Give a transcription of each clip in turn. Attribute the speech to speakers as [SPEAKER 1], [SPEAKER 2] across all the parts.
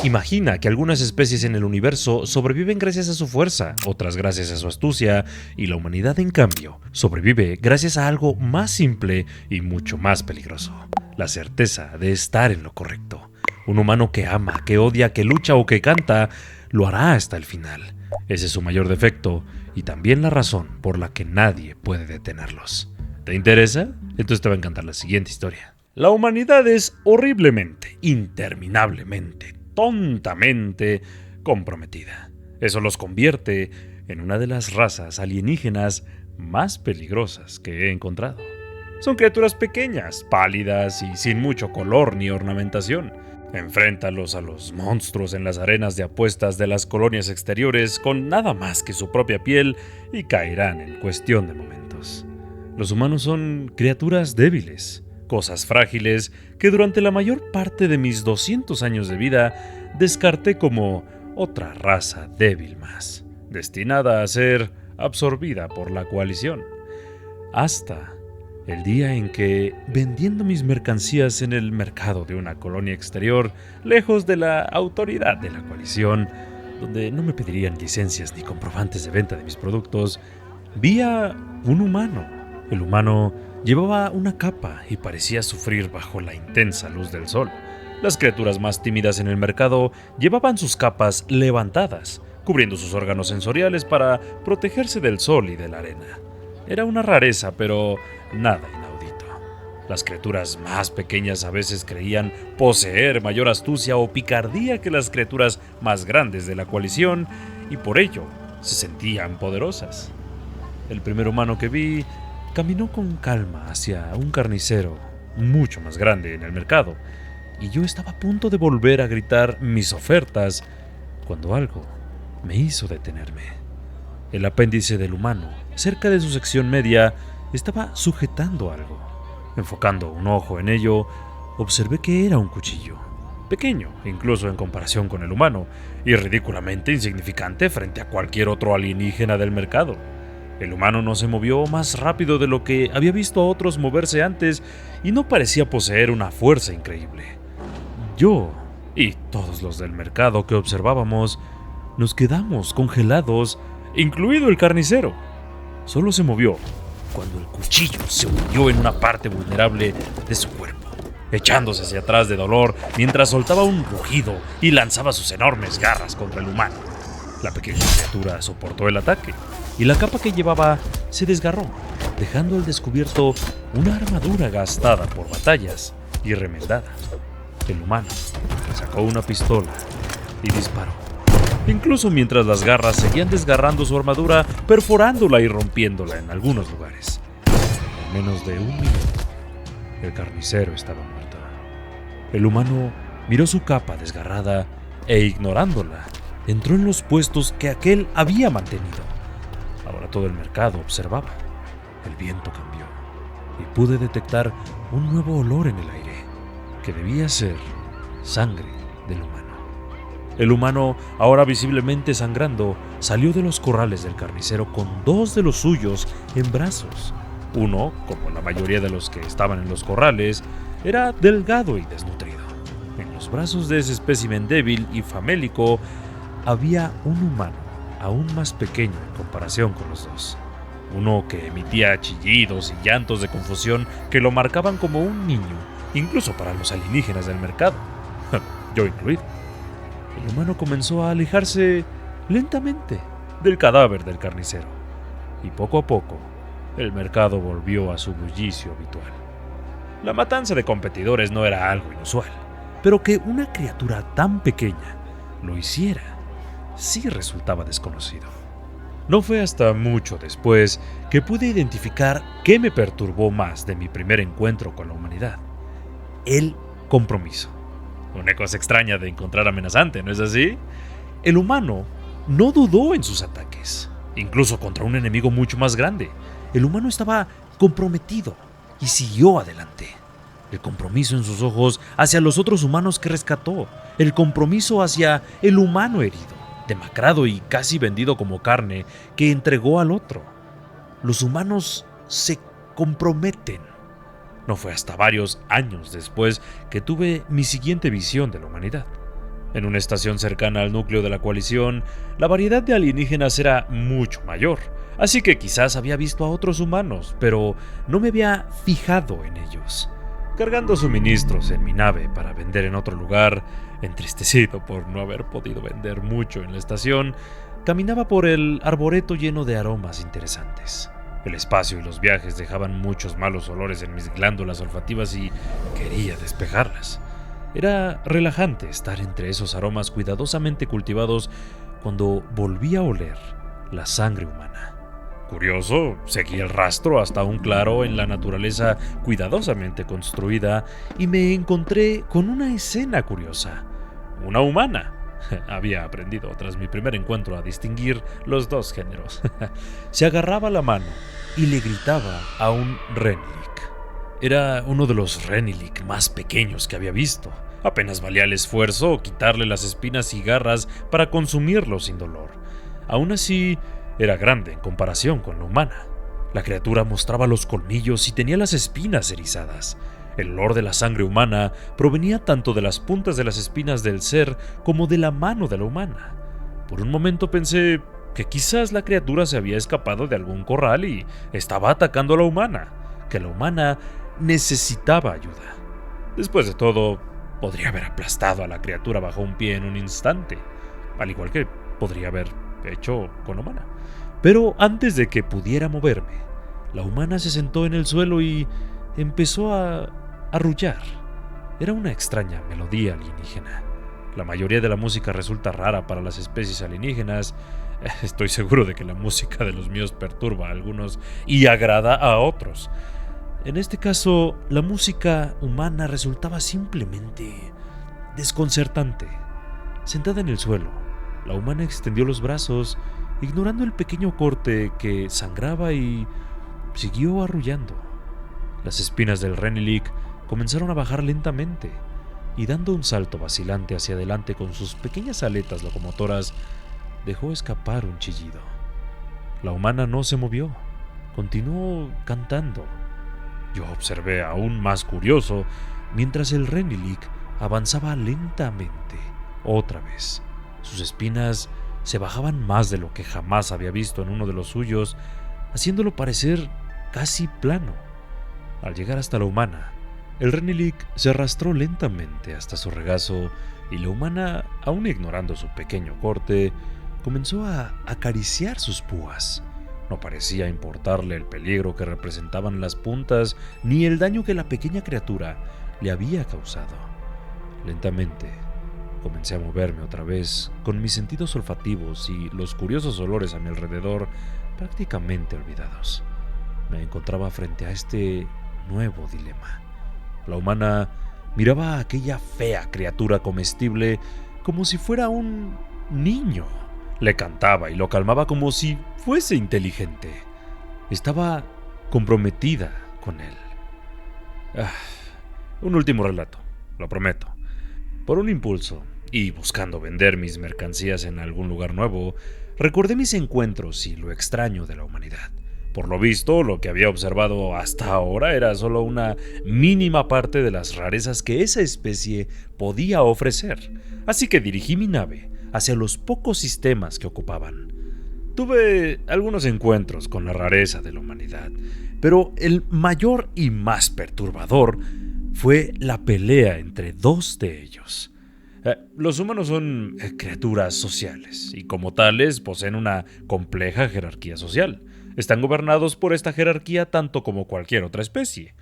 [SPEAKER 1] Imagina que algunas especies en el universo sobreviven gracias a su fuerza, otras gracias a su astucia, y la humanidad, en cambio, sobrevive gracias a algo más simple y mucho más peligroso: la certeza de estar en lo correcto. Un humano que ama, que odia, que lucha o que canta, lo hará hasta el final. Ese es su mayor defecto y también la razón por la que nadie puede detenerlos. ¿Te interesa? Entonces te va a encantar la siguiente historia. La humanidad es horriblemente, interminablemente, tontamente comprometida. Eso los convierte en una de las razas alienígenas más peligrosas que he encontrado. Son criaturas pequeñas, pálidas y sin mucho color ni ornamentación. Enfréntalos a los monstruos en las arenas de apuestas de las colonias exteriores con nada más que su propia piel y caerán en cuestión de momentos. Los humanos son criaturas débiles, cosas frágiles que durante la mayor parte de mis 200 años de vida descarté como otra raza débil más, destinada a ser absorbida por la coalición. Hasta el día en que, vendiendo mis mercancías en el mercado de una colonia exterior, lejos de la autoridad de la coalición, donde no me pedirían licencias ni comprobantes de venta de mis productos, vi a un humano. El humano llevaba una capa y parecía sufrir bajo la intensa luz del sol. Las criaturas más tímidas en el mercado llevaban sus capas levantadas, cubriendo sus órganos sensoriales para protegerse del sol y de la arena. Era una rareza, pero nada inaudito. Las criaturas más pequeñas a veces creían poseer mayor astucia o picardía que las criaturas más grandes de la coalición, y por ello se sentían poderosas. El primer humano que vi caminó con calma hacia un carnicero mucho más grande en el mercado, y yo estaba a punto de volver a gritar mis ofertas cuando algo me hizo detenerme. El apéndice del humano, cerca de su sección media, estaba sujetando algo. Enfocando un ojo en ello, observé que era un cuchillo. Pequeño, incluso en comparación con el humano, y ridículamente insignificante frente a cualquier otro alienígena del mercado. El humano no se movió más rápido de lo que había visto a otros moverse antes y no parecía poseer una fuerza increíble. Yo y todos los del mercado que observábamos nos quedamos congelados, incluido el carnicero. Solo se movió cuando el cuchillo se hundió en una parte vulnerable de su cuerpo, echándose hacia atrás de dolor mientras soltaba un rugido y lanzaba sus enormes garras contra el humano. La pequeña criatura soportó el ataque y la capa que llevaba se desgarró, dejando al descubierto una armadura gastada por batallas y remendada. El humano sacó una pistola y disparó, incluso mientras las garras seguían desgarrando su armadura, perforándola y rompiéndola en algunos lugares. En menos de un minuto, el carnicero estaba muerto. El humano miró su capa desgarrada e, ignorándola, entró en los puestos que aquel había mantenido. Ahora todo el mercado observaba. El viento cambió y pude detectar un nuevo olor en el aire, que debía ser sangre del humano. El humano, ahora visiblemente sangrando, salió de los corrales del carnicero con dos de los suyos en brazos. Uno, como la mayoría de los que estaban en los corrales, era delgado y desnutrido. En los brazos de ese espécimen débil y famélico había un humano aún más pequeño en comparación con los dos. Uno que emitía chillidos y llantos de confusión que lo marcaban como un niño, incluso para los alienígenas del mercado, yo incluido. El humano comenzó a alejarse lentamente del cadáver del carnicero, y poco a poco el mercado volvió a su bullicio habitual. La matanza de competidores no era algo inusual, pero que una criatura tan pequeña lo hiciera sí resultaba desconocido. No fue hasta mucho después que pude identificar qué me perturbó más de mi primer encuentro con la humanidad: el compromiso. Una cosa extraña de encontrar amenazante, ¿no es así? El humano no dudó en sus ataques, incluso contra un enemigo mucho más grande. El humano estaba comprometido y siguió adelante. El compromiso en sus ojos hacia los otros humanos que rescató, el compromiso hacia el humano herido, demacrado y casi vendido como carne, que entregó al otro. Los humanos se comprometen. No fue hasta varios años después que tuve mi siguiente visión de la humanidad. En una estación cercana al núcleo de la coalición, la variedad de alienígenas era mucho mayor, así que quizás había visto a otros humanos, pero no me había fijado en ellos. Cargando suministros en mi nave para vender en otro lugar, entristecido por no haber podido vender mucho en la estación, caminaba por el arboreto lleno de aromas interesantes. El espacio y los viajes dejaban muchos malos olores en mis glándulas olfativas y quería despejarlas. Era relajante estar entre esos aromas cuidadosamente cultivados cuando volví a oler la sangre humana. Curioso, seguí el rastro hasta un claro en la naturaleza cuidadosamente construida y me encontré con una escena curiosa. Una humana. Había aprendido tras mi primer encuentro a distinguir los dos géneros. Se agarraba la mano y le gritaba a un Renilic. Era uno de los Renilic más pequeños que había visto. Apenas valía el esfuerzo quitarle las espinas y garras para consumirlo sin dolor. Aún así, era grande en comparación con la humana. La criatura mostraba los colmillos y tenía las espinas erizadas. El olor de la sangre humana provenía tanto de las puntas de las espinas del ser como de la mano de la humana. Por un momento pensé que quizás la criatura se había escapado de algún corral y estaba atacando a la humana, que la humana necesitaba ayuda. Después de todo, podría haber aplastado a la criatura bajo un pie en un instante, al igual que podría haber hecho con la humana. Pero antes de que pudiera moverme, la humana se sentó en el suelo y empezó a arrullar. Era una extraña melodía alienígena. La mayoría de la música resulta rara para las especies alienígenas. Estoy seguro de que la música de los míos perturba a algunos y agrada a otros. En este caso, la música humana resultaba simplemente desconcertante. Sentada en el suelo, la humana extendió los brazos, ignorando el pequeño corte que sangraba y siguió arrullando. Las espinas del Renilic comenzaron a bajar lentamente y dando un salto vacilante hacia adelante con sus pequeñas aletas locomotoras, dejó escapar un chillido. La humana no se movió, continuó cantando. Yo observé aún más curioso mientras el Renilic avanzaba lentamente, otra vez. Sus espinas se bajaban más de lo que jamás había visto en uno de los suyos, haciéndolo parecer casi plano. Al llegar hasta la humana, el Renilic se arrastró lentamente hasta su regazo y la humana, aún ignorando su pequeño corte, comenzó a acariciar sus púas. No parecía importarle el peligro que representaban las puntas ni el daño que la pequeña criatura le había causado. Lentamente, comencé a moverme otra vez, con mis sentidos olfativos y los curiosos olores a mi alrededor prácticamente olvidados. Me encontraba frente a este nuevo dilema. La humana miraba a aquella fea criatura comestible como si fuera un niño. Le cantaba y lo calmaba como si fuese inteligente. Estaba comprometida con él. Un último relato, lo prometo. Por un impulso, y buscando vender mis mercancías en algún lugar nuevo, recordé mis encuentros y lo extraño de la humanidad. Por lo visto, lo que había observado hasta ahora era solo una mínima parte de las rarezas que esa especie podía ofrecer, así que dirigí mi nave hacia los pocos sistemas que ocupaban. Tuve algunos encuentros con la rareza de la humanidad, pero el mayor y más perturbador fue la pelea entre dos de ellos. Los humanos son criaturas sociales y como tales poseen una compleja jerarquía social. Están gobernados por esta jerarquía tanto como cualquier otra especie.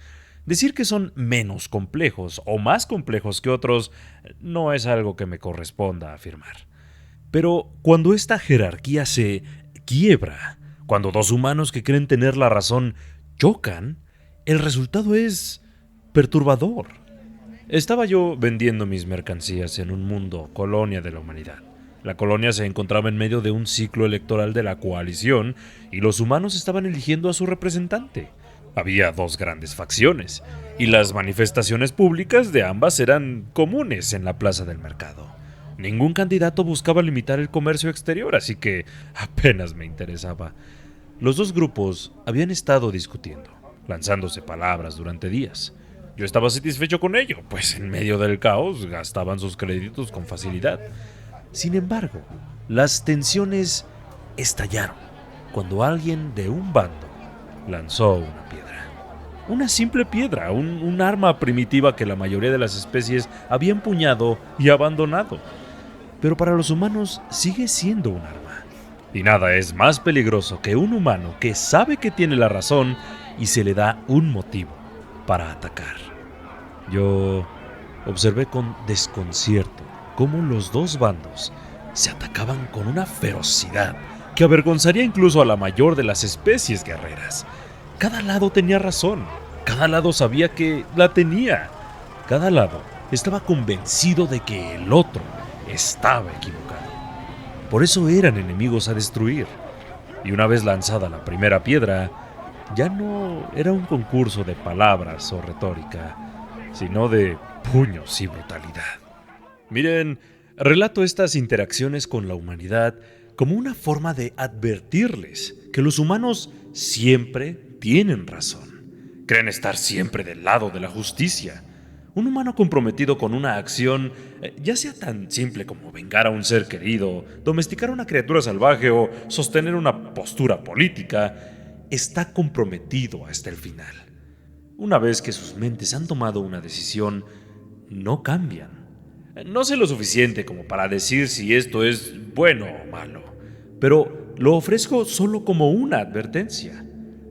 [SPEAKER 1] Decir que son menos complejos o más complejos que otros no es algo que me corresponda afirmar. Pero cuando esta jerarquía se quiebra, cuando dos humanos que creen tener la razón chocan, el resultado es perturbador. Estaba yo vendiendo mis mercancías en un mundo colonia de la humanidad. La colonia se encontraba en medio de un ciclo electoral de la coalición y los humanos estaban eligiendo a su representante. Había dos grandes facciones y las manifestaciones públicas de ambas eran comunes en la plaza del mercado. Ningún candidato buscaba limitar el comercio exterior, así que apenas me interesaba. Los dos grupos habían estado discutiendo, lanzándose palabras durante días. Yo estaba satisfecho con ello, pues en medio del caos gastaban sus créditos con facilidad. Sin embargo, las tensiones estallaron cuando alguien de un bando lanzó una piedra. Una simple piedra, un arma primitiva que la mayoría de las especies había empuñado y abandonado. Pero para los humanos sigue siendo un arma. Y nada es más peligroso que un humano que sabe que tiene la razón y se le da un motivo para atacar. Yo observé con desconcierto cómo los dos bandos se atacaban con una ferocidad que avergonzaría incluso a la mayor de las especies guerreras. Cada lado tenía razón, cada lado sabía que la tenía, cada lado estaba convencido de que el otro estaba equivocado. Por eso eran enemigos a destruir. Y una vez lanzada la primera piedra, ya no era un concurso de palabras o retórica, sino de puños y brutalidad. Miren, relato estas interacciones con la humanidad como una forma de advertirles que los humanos siempre tienen razón. Creen estar siempre del lado de la justicia. Un humano comprometido con una acción, ya sea tan simple como vengar a un ser querido, domesticar a una criatura salvaje o sostener una postura política, está comprometido hasta el final. Una vez que sus mentes han tomado una decisión, no cambian. No sé lo suficiente como para decir si esto es bueno o malo, pero lo ofrezco solo como una advertencia.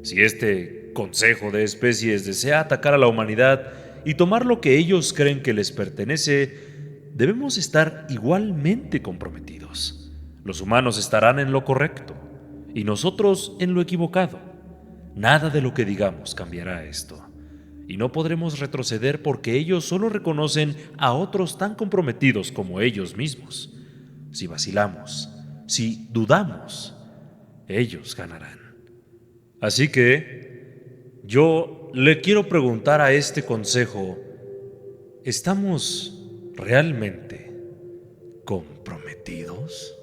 [SPEAKER 1] Si este consejo de especies desea atacar a la humanidad y tomar lo que ellos creen que les pertenece, debemos estar igualmente comprometidos. Los humanos estarán en lo correcto y nosotros en lo equivocado. Nada de lo que digamos cambiará esto. Y no podremos retroceder porque ellos solo reconocen a otros tan comprometidos como ellos mismos. Si vacilamos, si dudamos, ellos ganarán. Así que yo le quiero preguntar a este consejo, ¿estamos realmente comprometidos?